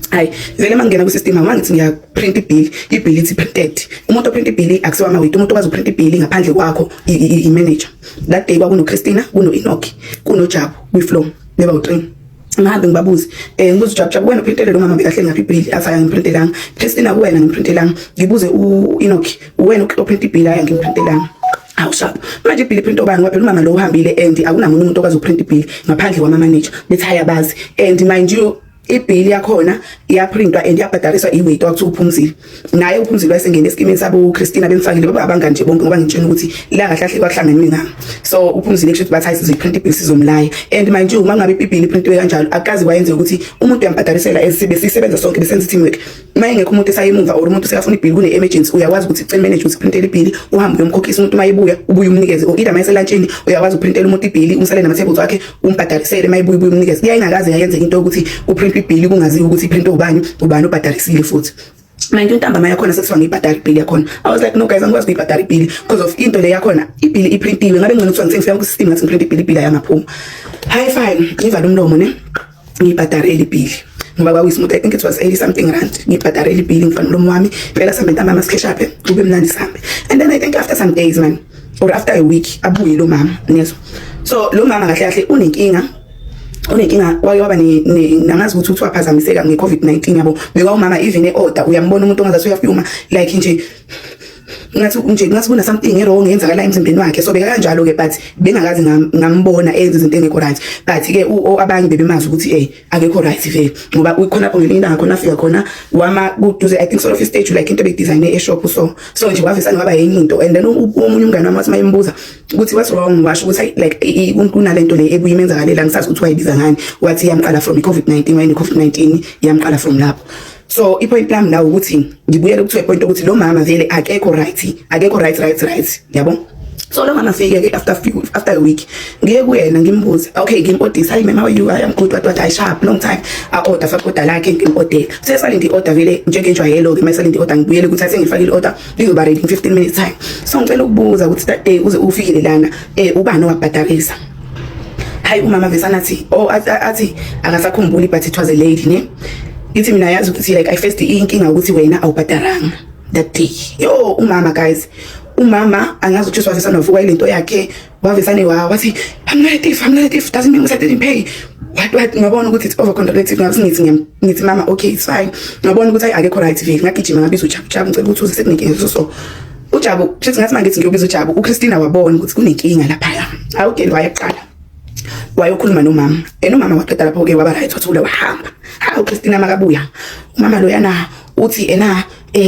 hayi vele mangingena kwi-system mangithi ngiyaprint ibill ithi printed umuntu oprint ibill akusiwa amawethu umuntu okwazi uprint ibill ngaphandle kwakho i-manager that day kwakuno-Christina kuno-Enoch kunoJabu kwi-Flow beba-3 ngihambe ngibabuze ngibuze uJabu wena uprintele lo mama bekahle ngaphi ibill athi angiprintelanga Christina kuwena ngimprintelanga ngibuze u-Enoch wena oprint ibill aya ngimprintelanga awu sharp manje ibill print obani ngoba phela umama lo uhambile and akunamuntu umuntu okwazi uprint ibill ngaphandle kwama-manager bethi hayabazi and mind you ibill yakhona iyaprintwa and iyabhadaliswa iweight wakuthiwa uphumzile naye uphumzile wayesengene esikimeni sabo Christina bemfakile baba abangani nje bonke ngoba ngitshela ukuthi la kahle kahle kwahlangene ngami so uphumzile kusho ukuthi bathi sizoyiprint ibill sizomlaya and mind you mangabe ibill iprintwe kanjalo akazi wayenze ukuthi umuntu uyambhadalisela esisebenza sonke besenza teamwork mayengekho umuntu esayimuva or umuntu sekafuna ibill kune emergency uyakwazi ukuthi icel manager ukuthi printele ibill uhambe uyomkhokhisa umuntu mayibuya ubuye umnikeze or either mayese lunchini uyakwazi uprintela umuntu ibill umsale nama-tables wakhe umbhadalisele mayibuya ubuye umnikeze iyayingakaze yayenze into ukuthi uprint ibill kungaziwa ukuthi iprint ubani obhadalisile futhi manje intambama yakhona sekuthiwa ngiyibhadala ibill yakhona I was like no guys angikwazi ukuyibhadala ibill because of into le yakhona ibill iprintiwe ngabe ngcono kuthiwa ngifika ku-system ngathi ngiprint ibill yangaphuma hayi fine ngivala umlomo ne ngiyibhadalela ibill ngoba kwakuyismooth I think it was 80 something rand ngiyibhadalela ibill ngifana umlomo wami phela sambe intambama sikheshaphe kube mnandi sambe and then I think after some days man or after a week abuye lo mama nezo so lo mama kahle kahle unenkinga wake waba nangazi ukuthi waphazamiseka nge-COVID-19 yabo beka umama even e-order uyambona umuntu ongazathi uyafuma like nje ngathi kuna something wrong yenzakala emzimbeni wakhe so beka kanjalo ke but bengakazi ngambona enza izinto engekho right but ke abanye bebemazi ukuthi akekho right vele ngoba ukhona lapho ngelinda khona afika khona wama kuduze I think sort of stage like into bedesign e-shop so nje wavesana ngaba yenye into and then omunye umngane wami wathi mayembuza ukuthi what's wrong washo ukuthi like kunalento le ebuye imenzakalela ngisazi ukuthi wayibiza ngani wathi yamqala from i-COVID-19 wayini i-COVID-19 yamqala from lapho so ipoint lami la ukuthi ngibuyele ukuthi point ukuthi lo mama vele akekho right yabo so lo mama fike ke after a week ngiye kuyena ngimbuza okay ngimpodisa hayi mama you I am good what I sharp long time order fa order lakhe ngimpodela sesalinde order vele njengenjwayelo ke mayisalinde order ngibuyele ukuthi athi ngifakile order lizoba ready in 15 minutes time so ngicela ukubuza ukuthi that day uze ufikile lana ubani owabhadalisa hayi umama vesana athi akasakhumbuli but it was a lady ne ithi mina yazi ukuthi like I faced inkinga ukuthi wena awubhadaranga that day yo umama guys umama angazi ukuthi wavesana wavuka ilento yakhe wavesane wathi I'm not native doesn't mean I didn't pay what ngabona ukuthi it's over contradictive ngithi mama okay it's fine ngabona ukuthi akekho right vele ngagijima ngabiza uJabu ngicela ukuthi uze sekunenkinga so uJabu shithi ngathi mangithi ngiyobiza uJabu uChristina wabona ukuthi kunenkinga lapha awugeli wayaqala wayokhuluma nomama nomama waqeda lapho ke waba right wathula wahamba hawu Christina makabuya umama lo yana uthi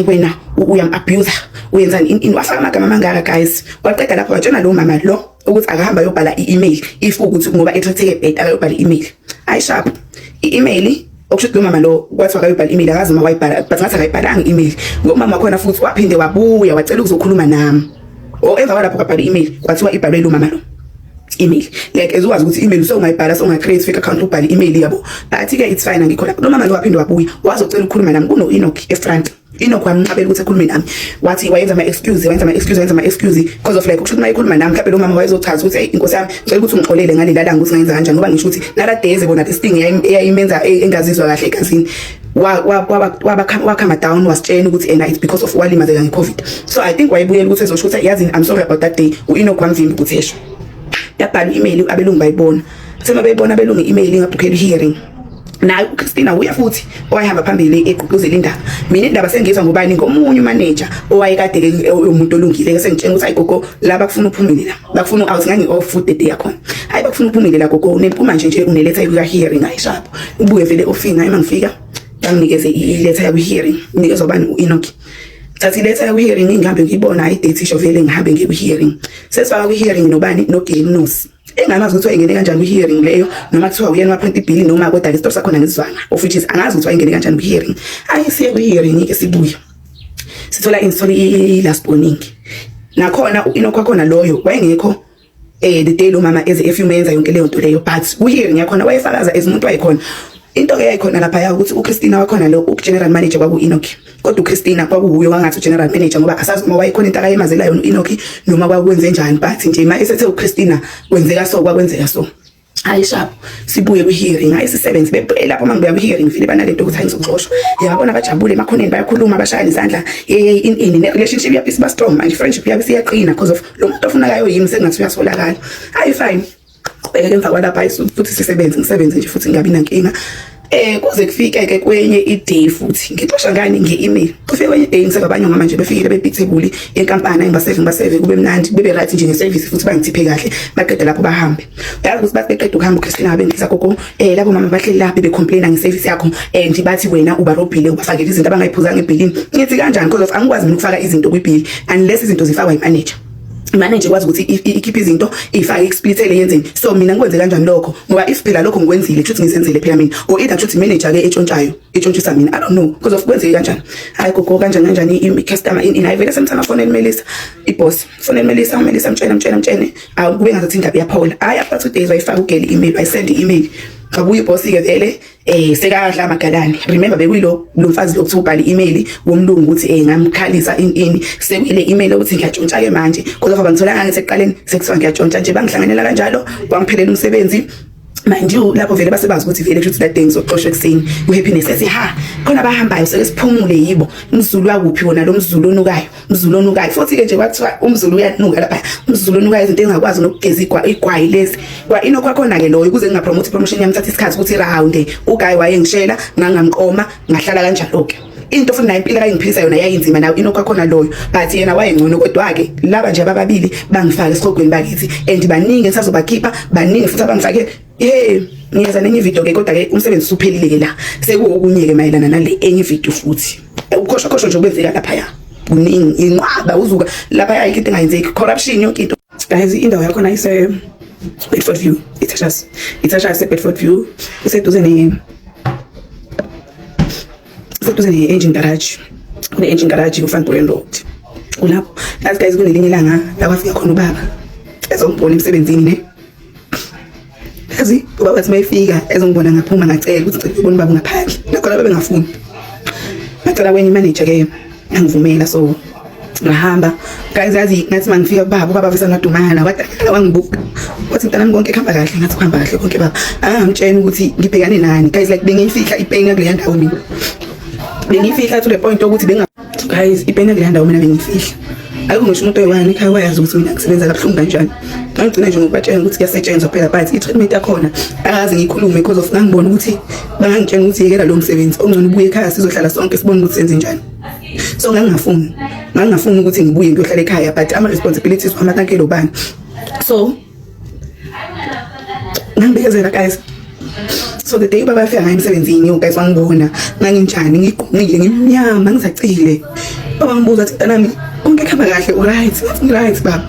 wena uyam-abuse uyenzani ini wafaka amagama amangaka guys waqeda lapho watshena lo mama lo ukuthi akahamba yobhala i-email if ukuthi ngoba ethatheke bed akayobhala i-email ayisharp i-email okusho lo mama lo kwathi akayobhala i-email akazi uma wayibhala but ngathi akayibhalanga i-email ngomama khona futhi waphinde wabuya wacela ukuzokhuluma nami emva kwalapho kwabhala i-email kwathiwa ibhalwe lo mama lo email like ezokwazi ukuthi email usongayibhala songacreate fake account ubhala email yabo but ke it's fine ngikhola lo mama lo waphinde wabuya wazocela ukukhuluma nami kuno Enoch efront Enoch wamncabela ukuthi akhulume nami wathi wayenza ama excuse because of like ukusho ukuthi mayikhuluma nami mhlawumbe lo mama wayezochaza ukuthi inkosi yami ngicela ukuthi ungixolele ngale lalanga ukuthi ngayenza kanjani ngoba ngisho ukuthi naladeze bona this thing eyayimenza engazizwa kahle egazini wakama down wasitshena ukuthi it's because of walimazeka ngeCovid so I think wayebuyela ukuthi ezosho ukuthi yazini I'm sorry about that day Enoch wamvimba ukuthi esho yabhala i-email abelungu bayibona sema bayibona abelungu i-email ngabhukhela i-hearing naye uChristina uya futhi owayehamba phambili egqugquzela indaba mina indaba sengizwa ngobani ngomunye umanager owayekade umuntu olungile sengitshela ukuthi ayigogo la bakufuna uphumile la bakufuna awusingangi off food the day yakhona hayi bakufuna uphumile la gogo unephuma nje uneletha yokuya hearing ayishapho ubuye vele ofina uma ngifika banginikeze iletha yokuya hearing nikezwe bani uEnoch thathi iletha yokuya hearing ngihambe ngiyibona i-date isho vele ngihambe ngiye ku-hearing sesifaka ku-hearing nobani noGilnosi engamazi ukuthi wayengene kanjani ku-hearing leyo noma kuthiwa uyena waprint ibill noma kodwa ke isitori sakhona ngizizwana of which is angazi ukuthi wayengene kanjani ku-hearing siye ku-hearing ke sibuya sithola i-last warning nakhona uEnoch wakhona loyo wayengekho the day lo mama eze efume yenza yonke leyo nto leyo but ku-hearing yakhona wayefakaza as umuntu wayekhona into ke yayikhona lapha ya ukuthi uChristina wakhona lo general manager kwaku-Enoch kodwa uChristina kwakuwuyo wangathi ugeneral manager ngoba asazi uma wayekhona into akayemazelayo uEnoki noma kwakwenze njani, but nje ma esethe uChristina kwenzeka so kwakwenzeka so. Hayi sharp sibuye kwi-hearing ayisisebenzi bephela lapho mangibuya kwi-hearing vele banalento ukuthi angizoxoshwa yabona bajabule emakhoneni bayakhuluma bashaya izandla in relationship yapi siba strong manje friendship yapi siyaqina because of lo muntu ofunakayo yimi sengathi uyatholakala. Hayi fine emva kwalapha futhi ngisebenze nje futhi ngingabi nankinga. Kuze kufike kwenye iday futhi ngixoxa ngani nge-email kufike kwenye iday ngisebabanyonga manje befikile bebithebuli yenkampani engibaseve kube mnandi bebe right nje ngeservice futhi bangithiphe kahle baqeda lapho bahambe. Uyazi ukuthi baseqeda ukuhamba uChristina abengisa gogo labo mama bahleli lapha becomplaina ngeservice yakho nje bathi wena ubarobhile ubafakela izinto abangayiphuzanga ebhilini. Ngithi kanjani because of angikwazi mina ukufaka izinto kwibhili unless izinto zifakwa imanager. Manje kwazi ukuthi ikhipha izinto ifake explitele yenzeni. So mina ngikwenze kanjani lokho ngoba if phela lokho ngikwenzile futhi ngizenzele phela mina or either futhi manager ke etshontshayo etshontsisa mina I don't know because of kwenzeke kanjani. Hayi gogo kanjani i-customer in ayivele semthana phone Melissa i-boss phone Melissa mtshene kube ngazathi indaba yaPaul. Hayi after 2 days wayifaka ugeli email I send i-email kabuye boss ke vele sekadla amagalani. Remember bekuyilo mfazi lokuthu ubhali email womlungu ukuthi ngamkhalisa ini sekuyile email ukuthi ngiyatshontsha ke manje because of abangitholanga ngisekuqaleni sekuthiwa ngiyatshontsha nje bangihlanganela kanjalo wangiphelela umsebenzi. Manje lapho vele basebazi ukuthi vele futhi that day ngizoxoshwa ekseni uhappiness ethi ha khona bahambayo seke siphumule yibo umZulu wakuphi wona lo mZulu onukayo futhi ke nje kwathiwa umZulu uyanuka lapha umZulu onukayo izinto engakwazi nokugeza igwayi lezi kwa inokho khona ke loyo ukuze ngingapromote promotion yami thatha isikhathi ukuthi round ugayi wayengishela ngangamqoma ngahlala kanjalo ke into futhi nayo impilo ayingiphilisa yona yayinzima nayo inokho khona loyo but yena wayengcono kodwa ke laba nje ababili bangifaka esikhogweni bakithi and baningi ngisazobakhipha baningi futhi abangifake ngiyeza nenye video ke kodwa ke umsebenzi usuphelile ke la sekuokunye ke mayelana nale enye video futhi ukhoshwa nje ubezeka lapha ya kuningi inqaba uzuka lapha ya into engayenzeki corruption yonke into. Guys indawo yakho nayise Bedford View Itashas Bedford View useduze engine garage uFantoren Road kulapho as guys kunelinye ilanga la wafika khona ubaba ezongibona emsebenzini ne yazi ubaba wathi mayifika ezongibona ngaphuma ngacela ukuthi ngicela ubona ubaba ngaphandle nakho la bengafuni ngacela kwenye manager ke angivumela so ngahamba guys yazi ngathi mangifika ubaba visa ngadumana wadala wangibuka wathi mntanami konke kuhamba kahle ngathi kuhamba kahle konke baba angitshela ukuthi ngibhekane nani guys like bengiyifika ipain kule ndawo mina bengifihla to the point ukuthi guys ipena kule ndawo mina bengifihla akungisho umuntu oyiwani ekhaya wayazi ukuthi mina ngisebenza kabuhlungu kanjani. Ngigcina nje ngokubatshela ukuthi kuyasetshenzwa phela but i-treatment yakhona akaze ngiyikhulume because of ngangibona ukuthi bangangitshela ukuthi yekela lo msebenzi ongcono ubuye ekhaya sizohlala sonke sibone ukuthi senze njani. So ngangingafuni ukuthi ngibuye ngiyohlala ekhaya but ama responsibilities wamankelo bani. So ngangibekezela guys. So the day baba afika emsebenzini guys wangibona nganginjani ngigqumile ngimnyama ngisacile. Baba ngibuza ukuthi nami konke kuhamba kahle uright ngathi right baba.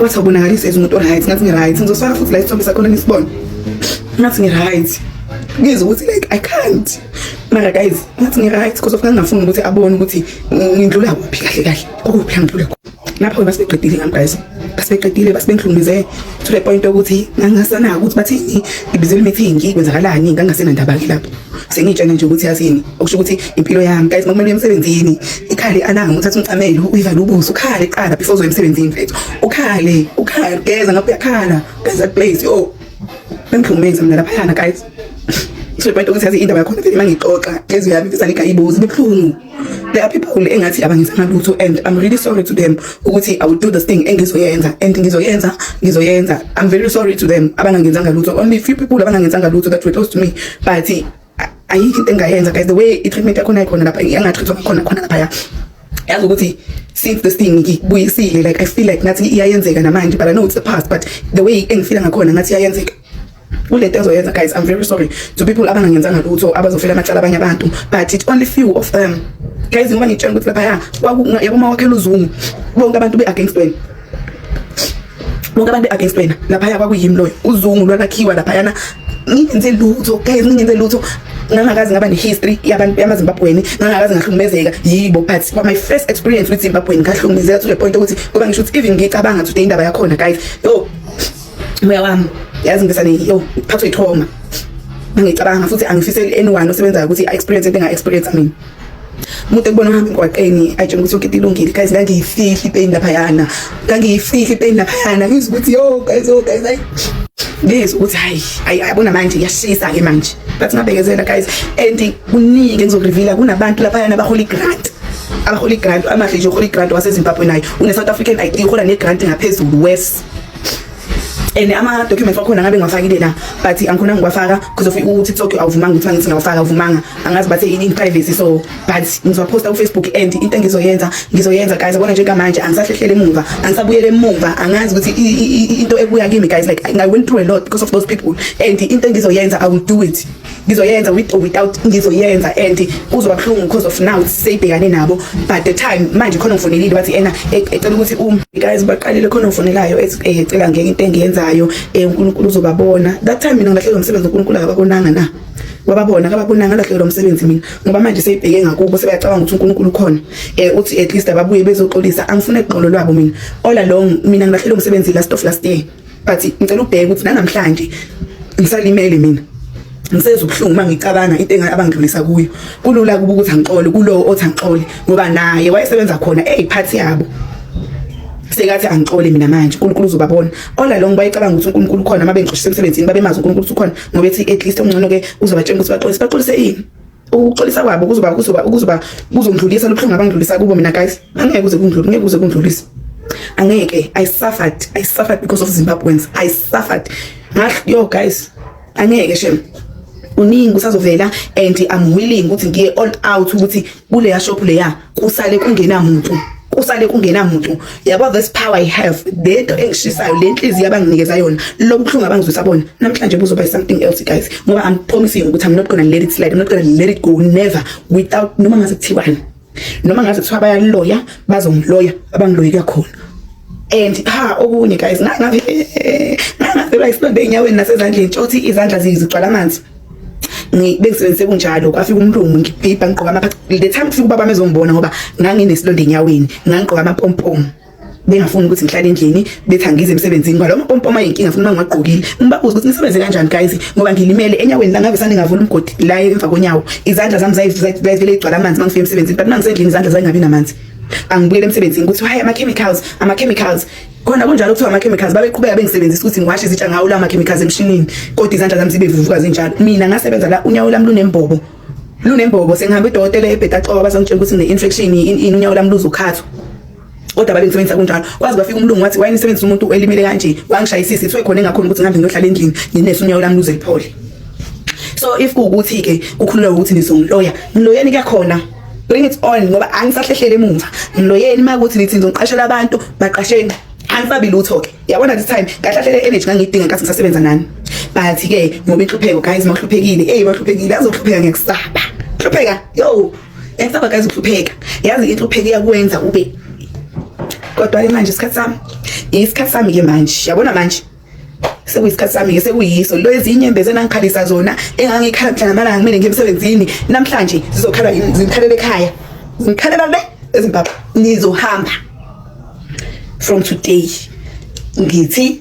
Wathi ubonakalisa umuntu oright ngathi ngiright ngizosala futhi la isithombe sakho nisibone. Ngathi ngiright. Ngizwe ukuthi like I can't. Mara guys ngathi ngiright because of ngangafuni ukuthi abone ukuthi ngindlula kuphi kahle okuphi ngidlula. Lapho basiqedile ngam guys. Basibengikhulumize to the point ukuthi ngangasanaka ukuthi bathini ibizele meeting kwenzakalani ngangasena ndaba ke lapho. Sengitshela nje ukuthi yazini okusho ukuthi impilo yami guys makumele emsebenzini ikhali alanga uthatha umcamelo uyivala ubuso ukhale qala before uzoya emsebenzini mfethu ukhale geza ngapha yakhala guys that place bengikhulumize mina lapha guys. So point ukuthi yazi indaba yakho vele mangixoxa lezi yabi bisani kayibuzi bephungu. There are people engathi abangizanga lutho and I'm really sorry to them ukuthi I will do this thing engizoyenza and ngizoyenza. I'm very sorry to them abangangenzanga lutho. Only few people abangangenzanga lutho that were close to me but ayikho into engayenza guys. The way i-treatment yakho nayikhona lapha yangathithwa khona lapha yazi ukuthi since this thing ngibuyisile like I feel like ngathi iyayenzeka namanje but I know it's the past but the way engifila ngakhona ngathi iyayenzeka. Guys, I'm very sorry to people abangangenzanga lutho abazofela amacala abanye abantu but it's only few of them guys. Ngoba ngitshela ukuthi lapha yaboma wakhela uZungu bonke abantu be-against wena lapha kwakuyimi loyo uZungu lwakhiwa lapha yana ngingenze lutho guys ngangakazi ngaba ne-history yabantu yamaZimbabweni ngangakazi ngahlukumezeka yibo but for my first experience with Zimbabweni ngahlukumezeka to the point ukuthi ngoba ngisho ukuthi even ngicabanga today indaba yakhona guys moya wami yazi ngisane phathwe itrauma ngicabanga futhi angifiseli anyone osebenza ukuthi I experience into enga experience mina umuntu ekubona uhamba emgwaqeni ayitshela ukuthi yonke into ilungile. Guys, ngangiyifihla ipain laphayana, ngizwa ukuthi yo guys hayi ngizwa ukuthi hayi yabona manje iyashisa ke manje, but ngabekezela guys. And kuningi engizokurevela, kunabantu laphayana abahola igrant, amahle nje uhola igrant waseZimbabwe nayo une-South African ID, uhola negrant ngaphezulu wes. And ama documents wakhona ngabe ngwafakile la, but angikhona ngiwafaka kuzofika uTikTok awuvumanga ukuthi mangithi ngawafaka awuvumanga, angazi bathi in privacy. So but ngizoposta ku Facebook, and into engizoyenza guys, yabona nje ngamanje angisahlehlele emuva, angisabuyele emuva, angazi ukuthi into ebuya kimi guys, like I went through a lot because of those people, and into engizoyenza I will do it, ngizoyenza with or without, ngizoyenza. And kuzoba buhlungu because of now seyibhekane nabo, but the time manje khona ngifonelile bathi ena ecela ukuthi guys baqalile khona ngifonelayo ecela ngeke into engiyenza uNkulunkulu uzobabona. That time mina ngilahlekelwe umsebenzi, uNkulunkulu akababonanga na, wababonanga ngilahlekelwe umsebenzi mina, ngoba manje seyibheke ngakubo, sebeyacabanga ukuthi uNkulunkulu ukhona, uthi at least ababuye bezoxolisa. Angifuna iqolo lwabo mina, all along mina ngilahlekelwe umsebenzi last year, but ngicela ubheke ukuthi nanamhlanje ngisalimele mina, ngisezwe ubuhlungu mangicabanga into abangidlulisa kuyo. Kulula kuba ukuthi angixole kulo othi angixole, ngoba naye wayesebenza khona eyiphathi yabo, sekathi angixole mina manje. uNkulunkulu uzobabona. All along bayicabanga ukuthi uNkulunkulu khona, mabengixoshisa emsebenzini babemazi uNkulunkulu ukuthi ukhona, ngoba ethi at least ongcono ke uzobatshela ukuthi baxolise yini. Ukuxolisa kwabo kuzongidlulisa lobuhlungu abangidlulisa kubo mina guys. Angeke kuze kungidlulise. Angeke. I suffered because of Zimbabweans. I suffered. Yo guys, angeke shem uningi usazovela, and I'm willing ukuthi ngiye all out ukuthi kuleya shop leya kusale kungena muntu. Yabo this power I have, lento engishisayo, le nhliziyo abanginikeza yona, lobuhlungu abangizwisabona namhlanje buzoba something else guys, ngoba I'm promising ukuthi I'm not gonna let it slide, I'm not gonna let it go, never, without noma ngaze kuthiwani, noma ngaze kuthiwa bayaloya bazongiloya abangiloyi kakhulu. And okunye guys, ngangavela isilonde enyaweni nasezandleni, ntshothi izandla zigcwala amanzi. Bengisebenzise kunjalo, kwafika umlungu ngibhibha ngigqoka the time kufika ubaba mezongibona ngoba nganginesilonde enyaweni, ngangigqoka amapompomo, bengafuni ukuthi ngihlale endlini, bethi angize emsebenzini ngoba lo mapompomo ayinkinga futhi mangigqokile. Ngibabuza ukuthi nisebenze kanjani guys, ngoba ngilimele enyaweni la, ngabe sandingavula umgodi la emva konyawo, izandla zami zayivele igcwala amanzi mangifika emsebenzini, but nangisendlini izandla zangabi namanzi. Angibuyele emsebenzini ukuthi hayi ama-chemicals khona kunjalo, kuthiwa ama-chemicals babeqhubeka bengisebenzisa ukuthi ngiwashe izitsha ngawo la ama-chemicals emshinini, kodwa izandla zami zibe vuvuka zinjalo. Mina ngasebenza la, unyawo lami lunembobo, sengihambe edokotela ebheda xoba basangitshela ukuthi ngine-infection, unyawo lami luzukhathwa, kodwa babengisebenzisa kunjalo. Kwazi kwafika umlungu wathi wayini nisebenzisa umuntu elimele kanje, wangishayisisa ithiwe khona engakhona ukuthi ngihambe ngiyohlala endlini nginese unyawo lami luze liphole. So if kuwukuthi ke kukhululwa ukuthi nizongiloya, ngiloyeni kakhona, bring it on, ngoba angisahlehlele emuva. Ngiloyeni makuthi nithi ngizoqashela abantu, baqasheni, angisabi lutho ke. Yabona this time ngahlahlele energy ngangidinga nkathi ngisasebenza nani, but ke ngoba inhlupheko guys, mawuhluphekile azohlupheka ngekusaba. Hlupheka yo, ngisaba guys ukuhlupheka, yazi inhlupheko iyakwenza ube, kodwa manje isikhathi sami ke manje, yabona manje sekuyisikhathi sami ke, sekuyiso lo ezinye inyembezi engangikhalisa zona, engangikhala mhla namalanga kumele ngiye emsebenzini, namhlanje zizokhalele ekhaya, ngikhalela le eZimbabwe, nizohamba from today. Ngithi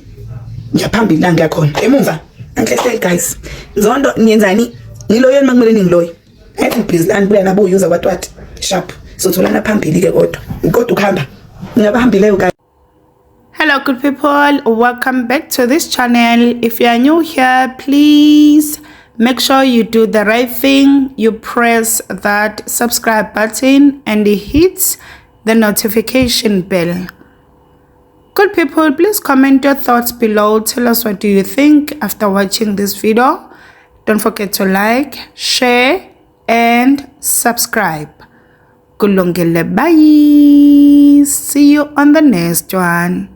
ngiyaphambili la ngiyakhona, emuva angihlehlele guys. Zondo niyenzani, ngiloyeni makumele ningiloye, athi please lani buya nabo user watwati sharp, so tholana phambili ke, kodwa ukuhamba ngiyabahambileyo guys. Hello good people, welcome back to this channel. If you are new here, please make sure you do the right thing, you press that subscribe button and hit the notification bell. Good people, please comment your thoughts below. Tell us what do you think after watching this video. Don't forget to like, share and subscribe. Kulungile, bye. See you on the next one.